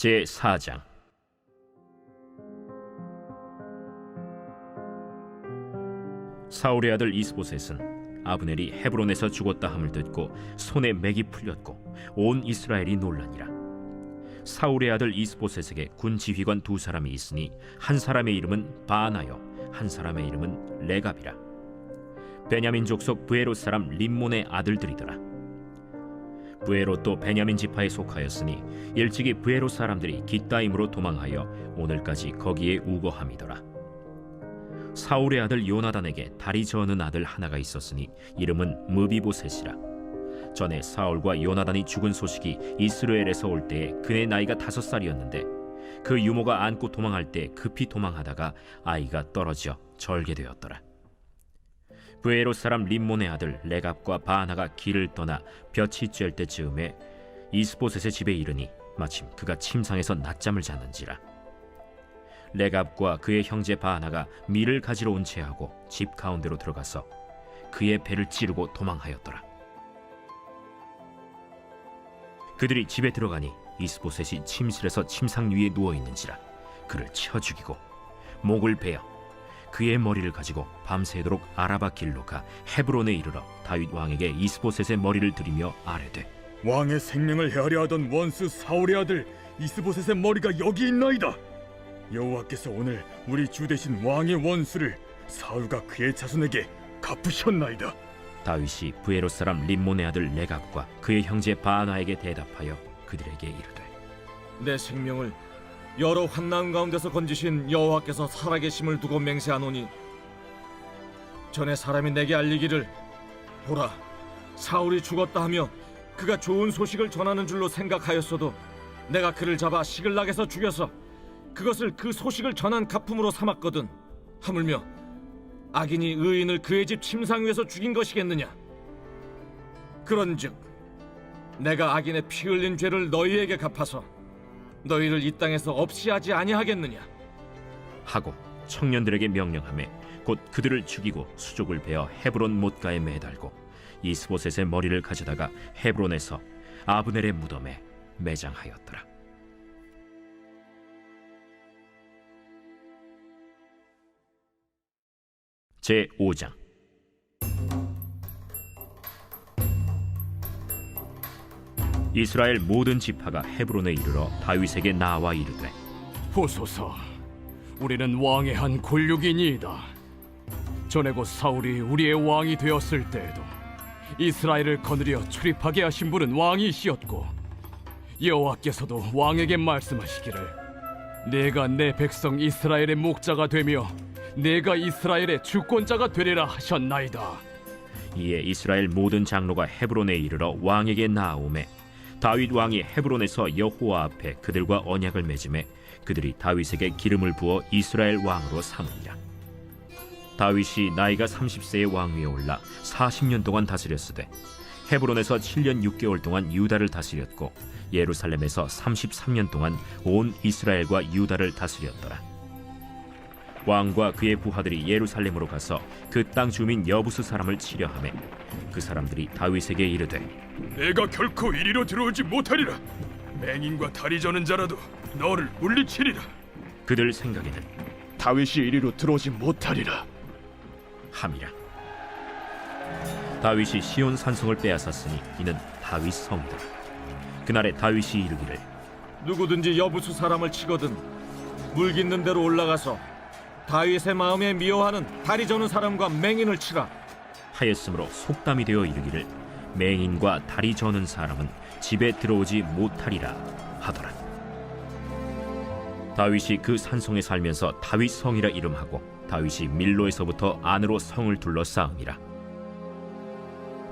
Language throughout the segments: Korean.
제4장. 사울의 아들 이스보셋은 아브넬이 헤브론에서 죽었다 함을 듣고 손에 맥이 풀렸고 온 이스라엘이 놀라니라. 사울의 아들 이스보셋에게 군 지휘관 두 사람이 있으니 한 사람의 이름은 바나요, 한 사람의 이름은 레갑이라. 베냐민 족속 브에롯 사람 림몬의 아들들이더라. 브에롯도 베냐민 지파에 속하였으니 일찍이 브에롯 사람들이 깃다임으로 도망하여 오늘까지 거기에 우거함이더라. 사울의 아들 요나단에게 다리 저는 아들 하나가 있었으니 이름은 무비보셋이라. 전에 사울과 요나단이 죽은 소식이 이스라엘에서 올 때에 그의 나이가 5살이었는데 그 유모가 안고 도망할 때 급히 도망하다가 아이가 떨어져 절게 되었더라. 브에롯 사람 림몬의 아들 레갑과 바나가 길을 떠나 볕이 쬐을 때쯤에 이스보셋의 집에 이르니 마침 그가 침상에서 낮잠을 자는지라. 레갑과 그의 형제 바나가 밀을 가지러 온 채하고 집 가운데로 들어가서 그의 배를 찌르고 도망하였더라. 그들이 집에 들어가니 이스보셋이 침실에서 침상 위에 누워 있는지라. 그를 쳐 죽이고 목을 베어 그의 머리를 가지고 밤새도록 아라바 길로 가 헤브론에 이르러 다윗 왕에게 이스보셋의 머리를 들이며 아뢰되, 왕의 생명을 헤아려 하던 원수 사울의 아들 이스보셋의 머리가 여기 있나이다. 여호와께서 오늘 우리 주 대신 왕의 원수를 사울과 그의 자손에게 갚으셨나이다. 다윗이 브에롯 사람 림몬의 아들 레갑과 그의 형제 바나에게 대답하여 그들에게 이르되, 내 생명을 여러 환난 가운데서 건지신 여호와께서 살아계심을 두고 맹세하노니 전에 사람이 내게 알리기를 보라, 사울이 죽었다 하며 그가 좋은 소식을 전하는 줄로 생각하였어도 내가 그를 잡아 시글락에서 죽여서 그것을 그 소식을 전한 가품으로 삼았거든. 하물며 악인이 의인을 그의 집 침상 위에서 죽인 것이겠느냐? 그런즉 내가 악인의 피 흘린 죄를 너희에게 갚아서 너희를 이 땅에서 없이 하지 아니하겠느냐? 하고 청년들에게 명령하매 곧 그들을 죽이고 수족을 베어 헤브론 못가에 매달고 이스보셋의 머리를 가져다가 헤브론에서 아브넬의 무덤에 매장하였더라. 제5장. 이스라엘 모든 지파가 헤브론에 이르러 다윗에게 나와 이르되, 보소서, 우리는 왕의 한 골육이니이다. 전에 곧 사울이 우리의 왕이 되었을 때에도 이스라엘을 거느려 출입하게 하신 분은 왕이시었고 여호와께서도 왕에게 말씀하시기를 내가 내 백성 이스라엘의 목자가 되며 내가 이스라엘의 주권자가 되리라 하셨나이다. 이에 이스라엘 모든 장로가 헤브론에 이르러 왕에게 나아오매 다윗 왕이 헤브론에서 여호와 앞에 그들과 언약을 맺음에 그들이 다윗에게 기름을 부어 이스라엘 왕으로 삼으니라. 다윗이 나이가 30세의 왕위에 올라 40년 동안 다스렸으되 헤브론에서 7년 6개월 동안 유다를 다스렸고 예루살렘에서 33년 동안 온 이스라엘과 유다를 다스렸더라. 왕과 그의 부하들이 예루살렘으로 가서 그 땅 주민 여부수 사람을 치려하매 그 사람들이 다윗에게 이르되, 내가 결코 이리로 들어오지 못하리라. 맹인과 다리 저는 자라도 너를 물리치리라. 그들 생각에는 다윗이 이리로 들어오지 못하리라 함이라. 다윗이 시온 산성을 빼앗았으니 이는 다윗 성이더라. 그날에 다윗이 이르기를, 누구든지 여부수 사람을 치거든 물 깃는 대로 올라가서 다윗의 마음에 미워하는 다리 저는 사람과 맹인을 치라 하였으므로 속담이 되어 이르기를 맹인과 다리 저는 사람은 집에 들어오지 못하리라 하더라. 다윗이 그 산성에 살면서 다윗 성이라 이름하고 다윗이 밀로에서부터 안으로 성을 둘러싸음이라.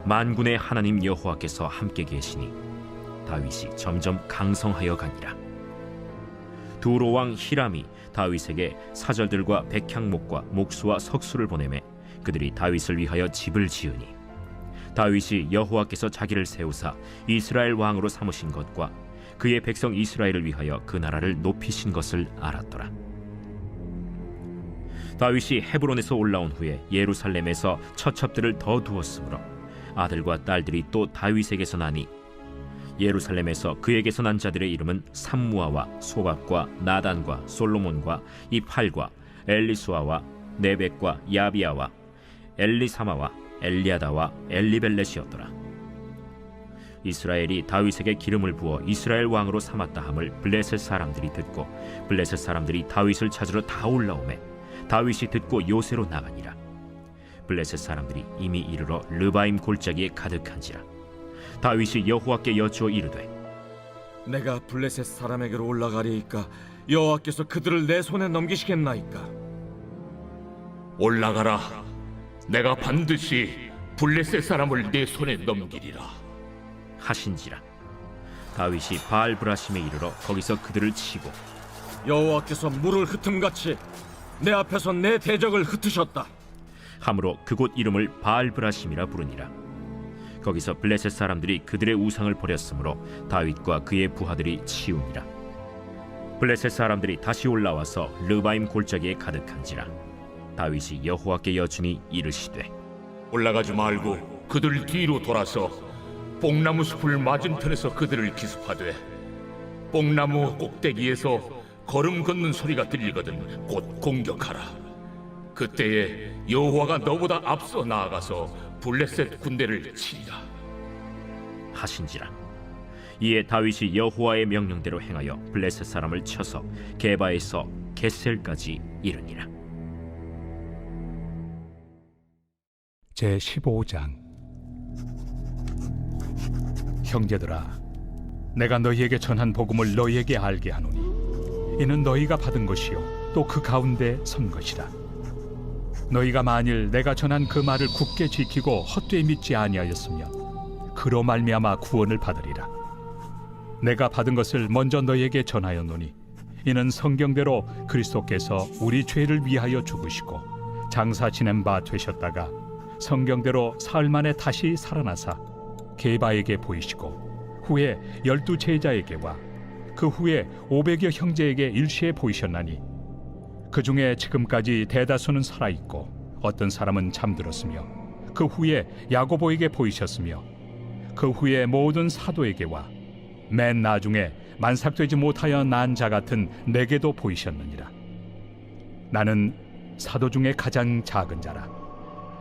만군의 하나님 여호와께서 함께 계시니 다윗이 점점 강성하여 가니라. 두로 왕 히람이 다윗에게 사절들과 백향목과 목수와 석수를 보내매 그들이 다윗을 위하여 집을 지으니 다윗이 여호와께서 자기를 세우사 이스라엘 왕으로 삼으신 것과 그의 백성 이스라엘을 위하여 그 나라를 높이신 것을 알았더라. 다윗이 헤브론에서 올라온 후에 예루살렘에서 처첩들을 더 두었으므로 아들과 딸들이 또 다윗에게서 나니 예루살렘에서 그에게서 난 자들의 이름은 삼무아와 소박과 나단과 솔로몬과 이팔과 엘리수아와 네벡과 야비아와 엘리사마와 엘리아다와 엘리벨렛이었더라. 이스라엘이 다윗에게 기름을 부어 이스라엘 왕으로 삼았다 함을 블레셋 사람들이 듣고 블레셋 사람들이 다윗을 찾으러 다 올라오매 다윗이 듣고 요새로 나가니라. 블레셋 사람들이 이미 이르러 르바임 골짜기에 가득한지라. 다윗이 여호와께 여쭈어 이르되 내가 블레셋 사람에게로 올라가리이까 여호와께서 그들을 내 손에 넘기시겠나이까? 올라가라. 내가 반드시 블레셋 사람을 내 손에 넘기리라. 하신지라. 다윗이 바알브라심에 이르러 거기서 그들을 치고 여호와께서 물을 흩음같이 내 앞에서 내 대적을 흩으셨다. 함으로 그곳 이름을 바알브라심이라 부르니라. 거기서 블레셋 사람들이 그들의 우상을 버렸으므로 다윗과 그의 부하들이 치우니라. 블레셋 사람들이 다시 올라와서 르바임 골짜기에 가득한지라. 다윗이 여호와께 여쭈니 이르시되 올라가지 말고 그들 뒤로 돌아서 뽕나무 숲을 맞은편에서 그들을 기습하되 뽕나무 꼭대기에서 걸음 걷는 소리가 들리거든 곧 공격하라. 그때에 여호와가 너보다 앞서 나아가서 블레셋 군대를 치리라. 하신지라. 이에 다윗이 여호와의 명령대로 행하여 블레셋 사람을 쳐서 게바에서 겟셀까지 이르니라. 제15장. 형제들아, 내가 너희에게 전한 복음을 너희에게 알게 하노니 이는 너희가 받은 것이요 또 그 가운데 선 것이라. 너희가 만일 내가 전한 그 말을 굳게 지키고 헛되이 믿지 아니하였으면 그로 말미암아 구원을 받으리라. 내가 받은 것을 먼저 너희에게 전하였노니 이는 성경대로 그리스도께서 우리 죄를 위하여 죽으시고 장사 지낸 바 되셨다가 성경대로 사흘 만에 다시 살아나사 게바에게 보이시고 후에 12 제자에게와 그 후에 500여 형제에게 일시에 보이셨나니 그 중에 지금까지 대다수는 살아있고 어떤 사람은 잠들었으며 그 후에 야고보에게 보이셨으며 그 후에 모든 사도에게와 맨 나중에 만삭되지 못하여 난 자 같은 내게도 보이셨느니라. 나는 사도 중에 가장 작은 자라.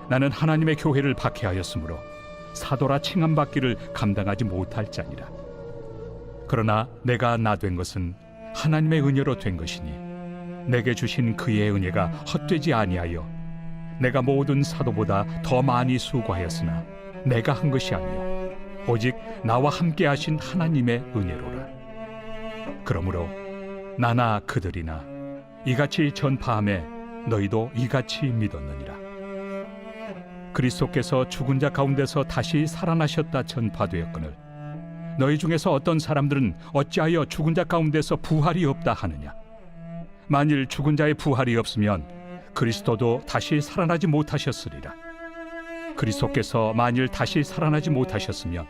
나는 하나님의 교회를 박해하였으므로 사도라 칭함받기를 감당하지 못할 자니라. 그러나 내가 나 된 것은 하나님의 은혜로 된 것이니 내게 주신 그의 은혜가 헛되지 아니하여 내가 모든 사도보다 더 많이 수고하였으나 내가 한 것이 아니요 오직 나와 함께 하신 하나님의 은혜로라. 그러므로 나나 그들이나 이같이 전파함에 너희도 이같이 믿었느니라. 그리스도께서 죽은 자 가운데서 다시 살아나셨다 전파되었거늘 너희 중에서 어떤 사람들은 어찌하여 죽은 자 가운데서 부활이 없다 하느냐. 만일 죽은 자의 부활이 없으면 그리스도도 다시 살아나지 못하셨으리라. 그리스도께서 만일 다시 살아나지 못하셨으면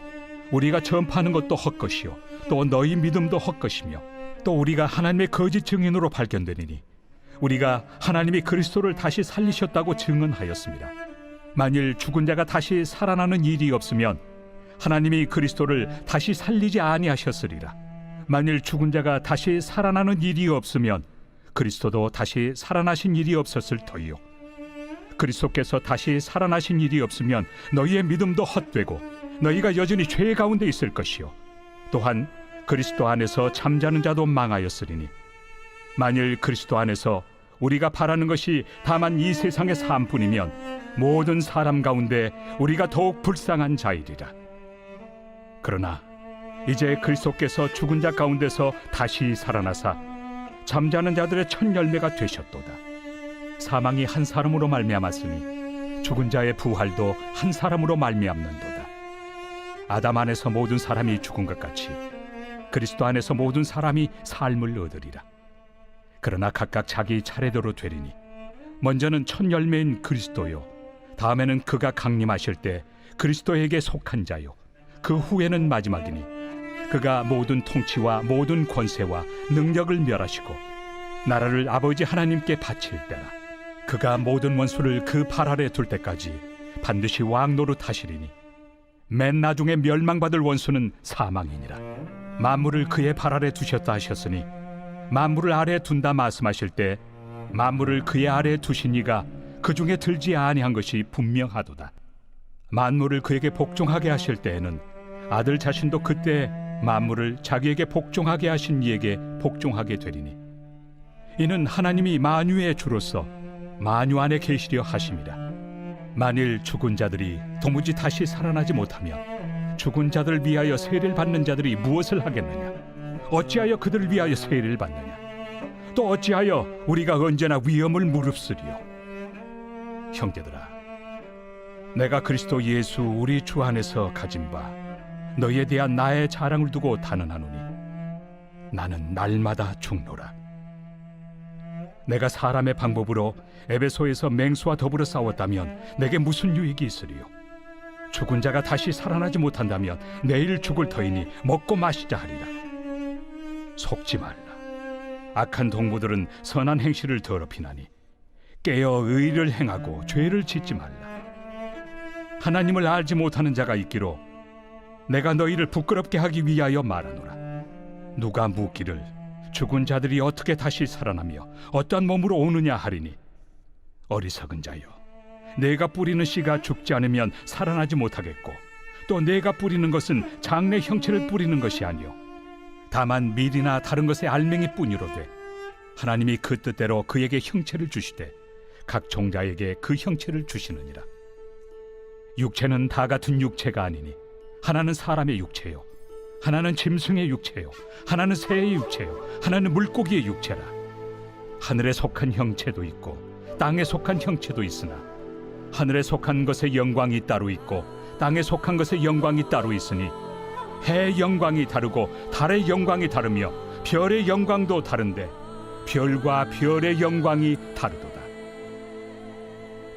우리가 전파하는 것도 헛것이요 또 너희 믿음도 헛것이며 또 우리가 하나님의 거짓 증인으로 발견되리니 우리가 하나님이 그리스도를 다시 살리셨다고 증언하였습니다. 만일 죽은 자가 다시 살아나는 일이 없으면 하나님이 그리스도를 다시 살리지 아니하셨으리라. 만일 죽은 자가 다시 살아나는 일이 없으면 그리스도도 다시 살아나신 일이 없었을 터이요 그리스도께서 다시 살아나신 일이 없으면 너희의 믿음도 헛되고 너희가 여전히 죄 가운데 있을 것이요 또한 그리스도 안에서 잠자는 자도 망하였으리니 만일 그리스도 안에서 우리가 바라는 것이 다만 이 세상의 삶뿐이면 모든 사람 가운데 우리가 더욱 불쌍한 자이리라. 그러나 이제 그리스도께서 죽은 자 가운데서 다시 살아나사 잠자는 자들의 첫 열매가 되셨도다. 사망이 한 사람으로 말미암았으니 죽은 자의 부활도 한 사람으로 말미암는도다. 아담 안에서 모든 사람이 죽은 것 같이 그리스도 안에서 모든 사람이 삶을 얻으리라. 그러나 각각 자기 차례대로 되리니 먼저는 첫 열매인 그리스도요 다음에는 그가 강림하실 때 그리스도에게 속한 자요 그 후에는 마지막이니 그가 모든 통치와 모든 권세와 능력을 멸하시고 나라를 아버지 하나님께 바칠 때라. 그가 모든 원수를 그 발 아래 둘 때까지 반드시 왕 노릇하시리니 맨 나중에 멸망받을 원수는 사망이니라. 만물을 그의 발 아래 두셨다 하셨으니 만물을 아래 둔다 말씀하실 때 만물을 그의 아래 두신 이가 그 중에 들지 아니한 것이 분명하도다. 만물을 그에게 복종하게 하실 때에는 아들 자신도 그때 만물을 자기에게 복종하게 하신 이에게 복종하게 되리니 이는 하나님이 만유의 주로서 만유 안에 계시려 하심이라. 만일 죽은 자들이 도무지 다시 살아나지 못하면 죽은 자들을 위하여 세례를 받는 자들이 무엇을 하겠느냐? 어찌하여 그들을 위하여 세례를 받느냐? 또 어찌하여 우리가 언제나 위험을 무릅쓰리요? 형제들아, 내가 그리스도 예수 우리 주 안에서 가진 바 너희에 대한 나의 자랑을 두고 단언하노니 나는 날마다 죽노라. 내가 사람의 방법으로 에베소에서 맹수와 더불어 싸웠다면 내게 무슨 유익이 있으리요? 죽은 자가 다시 살아나지 못한다면 내일 죽을 터이니 먹고 마시자 하리라. 속지 말라. 악한 동무들은 선한 행실을 더럽히나니 깨어 의를 행하고 죄를 짓지 말라. 하나님을 알지 못하는 자가 있기로 내가 너희를 부끄럽게 하기 위하여 말하노라. 누가 묻기를 죽은 자들이 어떻게 다시 살아나며 어떠한 몸으로 오느냐 하리니 어리석은 자여, 내가 뿌리는 씨가 죽지 않으면 살아나지 못하겠고 또 내가 뿌리는 것은 장래 형체를 뿌리는 것이 아니요 다만 밀이나 다른 것의 알맹이 뿐이로되 하나님이 그 뜻대로 그에게 형체를 주시되 각 종자에게 그 형체를 주시느니라. 육체는 다 같은 육체가 아니니 하나는 사람의 육체요 하나는 짐승의 육체요 하나는 새의 육체요 하나는 물고기의 육체라. 하늘에 속한 형체도 있고 땅에 속한 형체도 있으나 하늘에 속한 것의 영광이 따로 있고 땅에 속한 것의 영광이 따로 있으니 해의 영광이 다르고 달의 영광이 다르며 별의 영광도 다른데 별과 별의 영광이 다르도다.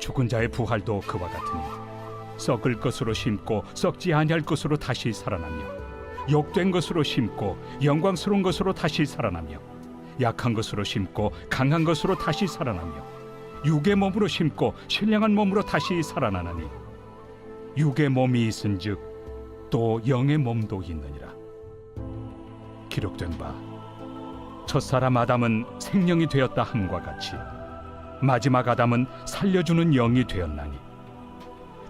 죽은 자의 부활도 그와 같으니 썩을 것으로 심고 썩지 아니할 것으로 다시 살아나며 욕된 것으로 심고 영광스러운 것으로 다시 살아나며 약한 것으로 심고 강한 것으로 다시 살아나며 육의 몸으로 심고 신령한 몸으로 다시 살아나나니 육의 몸이 있은즉 또 영의 몸도 있느니라. 기록된 바 첫사람 아담은 생명이 되었다 함과 같이 마지막 아담은 살려주는 영이 되었나니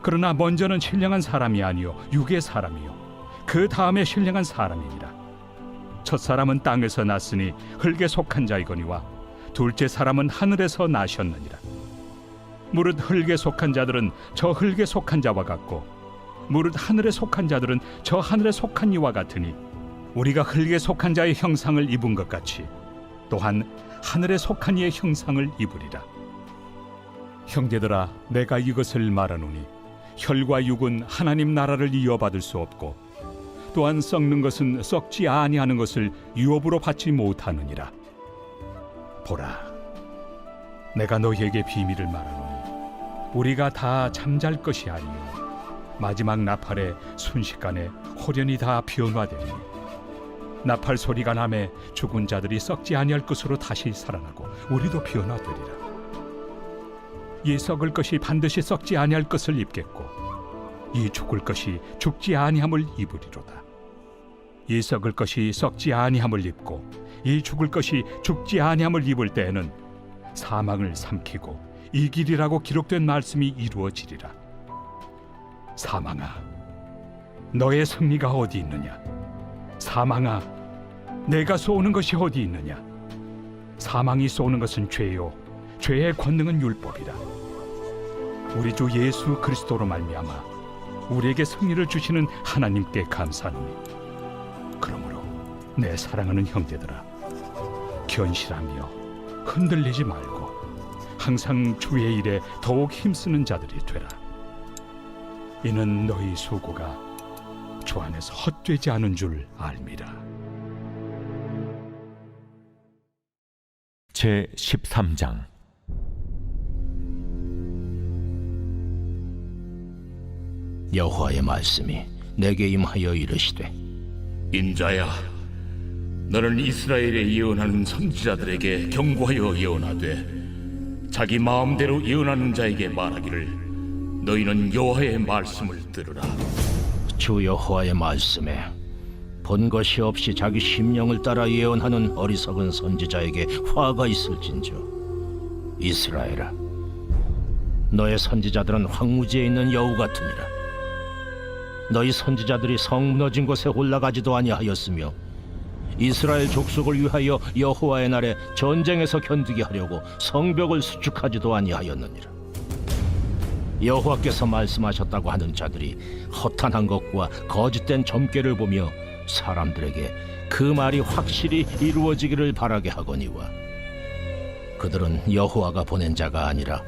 그러나 먼저는 신령한 사람이 아니요 육의 사람이요 그 다음에 신령한 사람이니라. 첫사람은 땅에서 났으니 흙에 속한 자이거니와 둘째 사람은 하늘에서 나셨느니라. 무릇 흙에 속한 자들은 저 흙에 속한 자와 같고 무릇 하늘에 속한 자들은 저 하늘에 속한 이와 같으니 우리가 흙에 속한 자의 형상을 입은 것 같이 또한 하늘에 속한 이의 형상을 입으리라. 형제들아, 내가 이것을 말하노니 혈과 육은 하나님 나라를 이어받을 수 없고 또한 썩는 것은 썩지 아니하는 것을 유업으로 받지 못하느니라. 보라, 내가 너희에게 비밀을 말하노니 우리가 다 잠잘 것이 아니요 마지막 나팔에 순식간에 호련히 다 변화되니 나팔 소리가 나매 죽은 자들이 썩지 아니할 것으로 다시 살아나고 우리도 변화되리라. 이 썩을 것이 반드시 썩지 아니할 것을 입겠고 이 죽을 것이 죽지 아니함을 입으리로다. 이 썩을 것이 썩지 아니함을 입고 이 죽을 것이 죽지 아니함을 입을 때에는 사망을 삼키고 이기리라고 기록된 말씀이 이루어지리라. 사망아, 너의 승리가 어디 있느냐? 사망아, 내가 쏘는 것이 어디 있느냐? 사망이 쏘는 것은 죄요 죄의 권능은 율법이라. 우리 주 예수 그리스도로 말미암아 우리에게 승리를 주시는 하나님께 감사하노니 그러므로 내 사랑하는 형제들아, 견실하며 흔들리지 말고 항상 주의 일에 더욱 힘쓰는 자들이 되라. 이는 너희 수고가 주 안에서 헛되지 않은 줄 알미라. 제 13장. 여호와의 말씀이 내게 임하여 이르시되 인자야, 너는 이스라엘에 예언하는 선지자들에게 경고하여 예언하되 자기 마음대로 예언하는 자에게 말하기를 너희는 여호와의 말씀을 들으라. 주 여호와의 말씀에 본 것이 없이 자기 심령을 따라 예언하는 어리석은 선지자에게 화가 있을진저. 이스라엘아, 너의 선지자들은 황무지에 있는 여우 같으니라. 너희 선지자들이 성 무너진 곳에 올라가지도 아니하였으며 이스라엘 족속을 위하여 여호와의 날에 전쟁에서 견디게 하려고 성벽을 수축하지도 아니하였느니라. 여호와께서 말씀하셨다고 하는 자들이 허탄한 것과 거짓된 점괘를 보며 사람들에게 그 말이 확실히 이루어지기를 바라게 하거니와, 그들은 여호와가 보낸 자가 아니라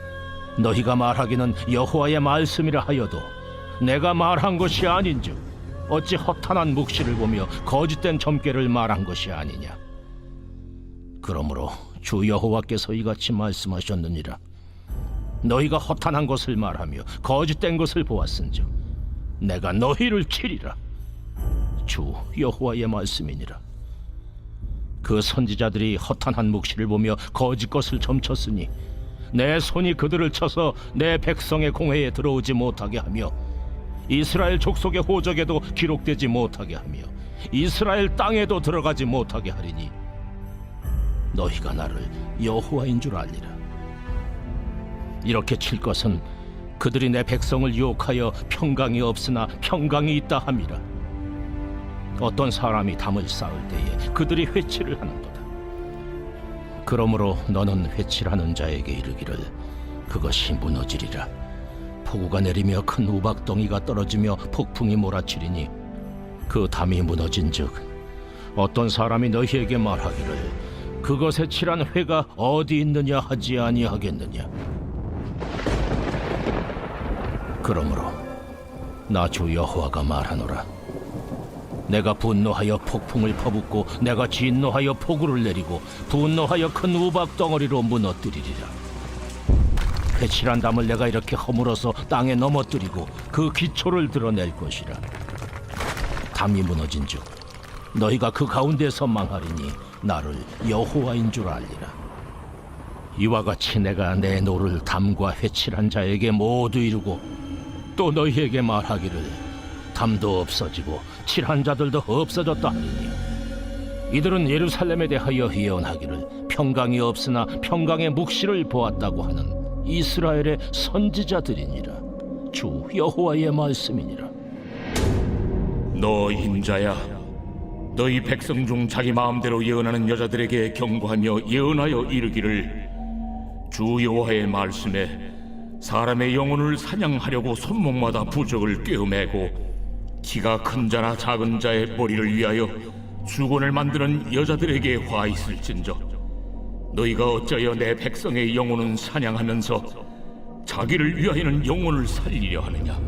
너희가 말하기는 여호와의 말씀이라 하여도 내가 말한 것이 아닌즉 어찌 허탄한 묵시를 보며 거짓된 점괘를 말한 것이 아니냐. 그러므로 주 여호와께서 이같이 말씀하셨느니라. 너희가 허탄한 것을 말하며 거짓된 것을 보았은즉 내가 너희를 치리라. 주 여호와의 말씀이니라. 그 선지자들이 허탄한 묵시를 보며 거짓 것을 점쳤으니 내 손이 그들을 쳐서 내 백성의 공회에 들어오지 못하게 하며 이스라엘 족속의 호적에도 기록되지 못하게 하며 이스라엘 땅에도 들어가지 못하게 하리니 너희가 나를 여호와인 줄 알리라. 이렇게 칠 것은 그들이 내 백성을 유혹하여 평강이 없으나 평강이 있다 함이라. 어떤 사람이 담을 쌓을 때에 그들이 회치를 하는도다. 그러므로 너는 회칠하는 자에게 이르기를 그것이 무너지리라. 폭우가 내리며 큰 우박덩이가 떨어지며 폭풍이 몰아치리니 그 담이 무너진즉 어떤 사람이 너희에게 말하기를 그것에 칠한 회가 어디 있느냐 하지 아니하겠느냐. 그러므로 나 주 여호와가 말하노라. 내가 분노하여 폭풍을 퍼붓고 내가 진노하여 폭우를 내리고 분노하여 큰 우박 덩어리로 무너뜨리리라. 회칠한 담을 내가 이렇게 허물어서 땅에 넘어뜨리고 그 기초를 드러낼 것이라. 담이 무너진즉 너희가 그 가운데서 망하리니 나를 여호와인 줄 알리라. 이와 같이 내가 내 노를 담과 회칠한 자에게 모두 이루고 또 너희에게 말하기를 담도 없어지고 칠한 자들도 없어졌다 하니니 이들은 예루살렘에 대하여 예언하기를 평강이 없으나 평강의 묵시를 보았다고 하는 이스라엘의 선지자들이니라. 주 여호와의 말씀이니라. 너 인자야, 너희 백성 중 자기 마음대로 예언하는 여자들에게 경고하며 예언하여 이르기를 주 여호와의 말씀에 사람의 영혼을 사냥하려고 손목마다 부적을 꿰어매고 키가 큰 자나 작은 자의 머리를 위하여 수건을 만드는 여자들에게 화 있을진저 너희가 어찌하여 내 백성의 영혼은 사냥하면서 자기를 위하여는 영혼을 살리려 하느냐.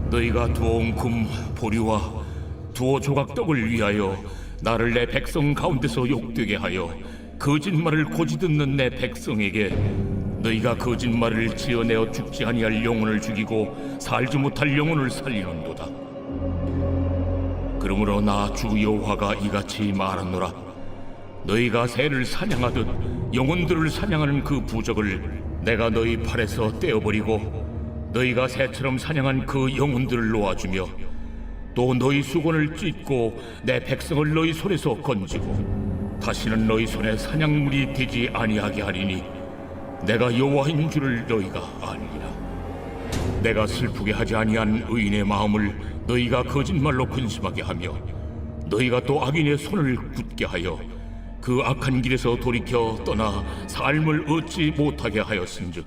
너희가 두어온 금 보리와 두어 조각 떡을 위하여 나를 내 백성 가운데서 욕되게 하여 거짓말을 고지 듣는 내 백성에게 너희가 거짓말을 지어내어 죽지 아니할 영혼을 죽이고 살지 못할 영혼을 살리는도다. 그러므로 나 주 여호와가 이같이 말하노라. 너희가 새를 사냥하듯 영혼들을 사냥하는 그 부적을 내가 너희 팔에서 떼어버리고 너희가 새처럼 사냥한 그 영혼들을 놓아주며 또 너희 수건을 찢고 내 백성을 너희 손에서 건지고 다시는 너희 손에 사냥물이 되지 아니하게 하리니 내가 여호와인 줄을 너희가 아니라. 내가 슬프게 하지 아니한 의인의 마음을 너희가 거짓말로 근심하게 하며 너희가 또 악인의 손을 굳게 하여 그 악한 길에서 돌이켜 떠나 삶을 얻지 못하게 하였은즉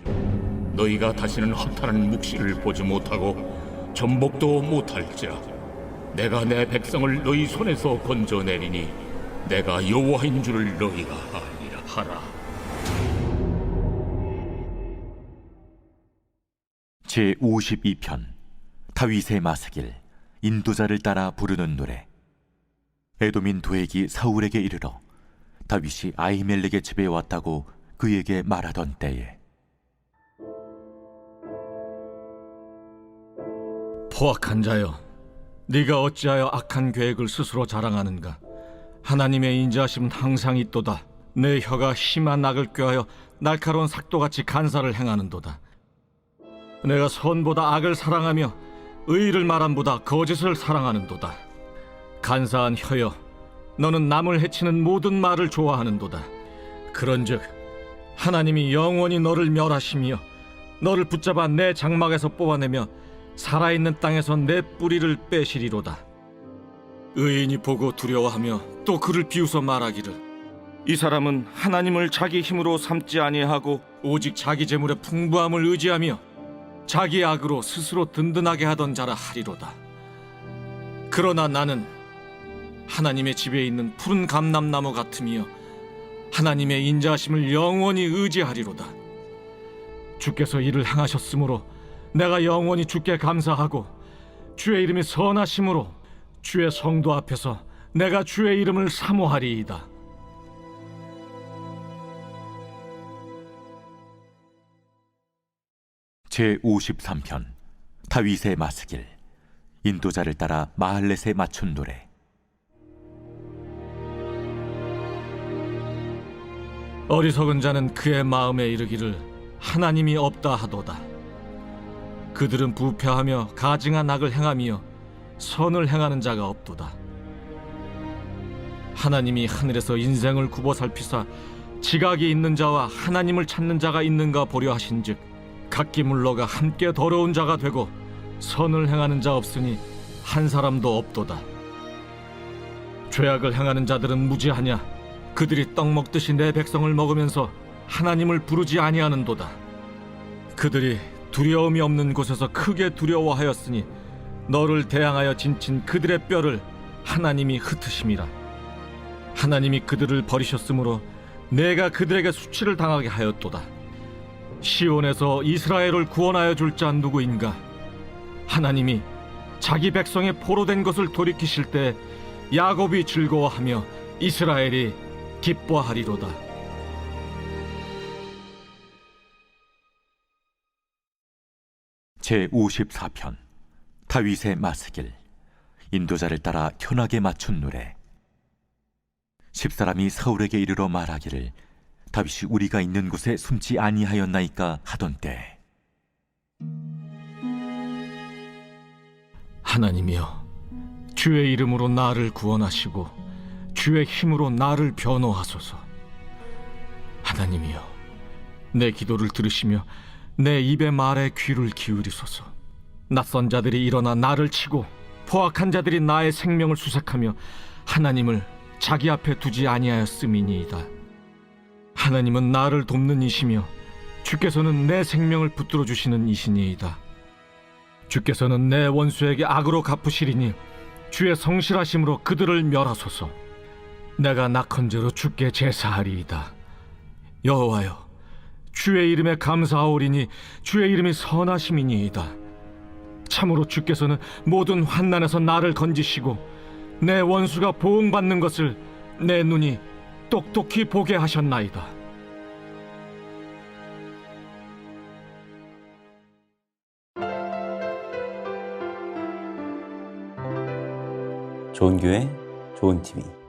너희가 다시는 허탄한 묵시를 보지 못하고 전복도 못할지라. 내가 내 백성을 너희 손에서 건져내리니 내가 여호와인 줄을 너희가 아니라 하라. 제52편 다윗의 마스길 인도자를 따라 부르는 노래. 에돔인 도액이 사울에게 이르러 다윗이 아히멜렉의 집에 왔다고 그에게 말하던 때에 포악한 자여, 네가 어찌하여 악한 계획을 스스로 자랑하는가. 하나님의 인자하심은 항상 있도다. 내 혀가 심한 악을 꾀하여 날카로운 삭도같이 간사를 행하는도다. 내가 선보다 악을 사랑하며 의를 말함보다 거짓을 사랑하는도다. 간사한 혀여, 너는 남을 해치는 모든 말을 좋아하는도다. 그런즉 하나님이 영원히 너를 멸하시며 너를 붙잡아 내 장막에서 뽑아내며 살아있는 땅에서 내 뿌리를 빼시리로다. 의인이 보고 두려워하며 또 그를 비웃어 말하기를, 이 사람은 하나님을 자기 힘으로 삼지 아니하고 오직 자기 재물의 풍부함을 의지하며 자기 악으로 스스로 든든하게 하던 자라 하리로다. 그러나 나는 하나님의 집에 있는 푸른 감람나무 같으며 하나님의 인자하심을 영원히 의지하리로다. 주께서 이를 행하셨으므로 내가 영원히 주께 감사하고 주의 이름이 선하심으로 주의 성도 앞에서 내가 주의 이름을 사모하리이다. 제53편 다윗의 마스길. 인도자를 따라 마할렛에 맞춘 노래. 어리석은 자는 그의 마음에 이르기를 하나님이 없다 하도다. 그들은 부패하며 가증한 악을 행하며 선을 행하는 자가 없도다. 하나님이 하늘에서 인생을 굽어 살피사 지각이 있는 자와 하나님을 찾는 자가 있는가 보려 하신즉 각기 물러가 함께 더러운 자가 되고 선을 행하는 자 없으니 한 사람도 없도다. 죄악을 행하는 자들은 무지하냐? 그들이 떡 먹듯이 내 백성을 먹으면서 하나님을 부르지 아니하는도다. 그들이 두려움이 없는 곳에서 크게 두려워하였으니 너를 대항하여 진친 그들의 뼈를 하나님이 흩으심이라. 하나님이 그들을 버리셨으므로 내가 그들에게 수치를 당하게 하였도다. 시온에서 이스라엘을 구원하여 줄 자 누구인가? 하나님이 자기 백성의 포로된 것을 돌이키실 때 야곱이 즐거워하며 이스라엘이 기뻐하리로다. 제54편 다윗의 마스길. 인도자를 따라 현악에 맞춘 노래. 10사람이 사울에게 이르러 말하기를 다윗이 우리가 있는 곳에 숨지 아니하였나이까 하던 때, 하나님이여, 주의 이름으로 나를 구원하시고 주의 힘으로 나를 변호하소서. 하나님이여, 내 기도를 들으시며 내 입의 말에 귀를 기울이소서. 낯선 자들이 일어나 나를 치고 포악한 자들이 나의 생명을 수색하며 하나님을 자기 앞에 두지 아니하였음이니이다. 하나님은 나를 돕는 이시며 주께서는 내 생명을 붙들어 주시는 이시니이다. 주께서는 내 원수에게 악으로 갚으시리니 주의 성실하심으로 그들을 멸하소서. 내가 낙헌제로 주께 제사하리이다. 여호와여, 주의 이름에 감사하오리니 주의 이름이 선하심이니이다. 참으로 주께서는 모든 환난에서 나를 건지시고 내 원수가 보응받는 것을 내 눈이 똑똑히 보게 하셨나이다. 좋은 교회, 좋은 TV.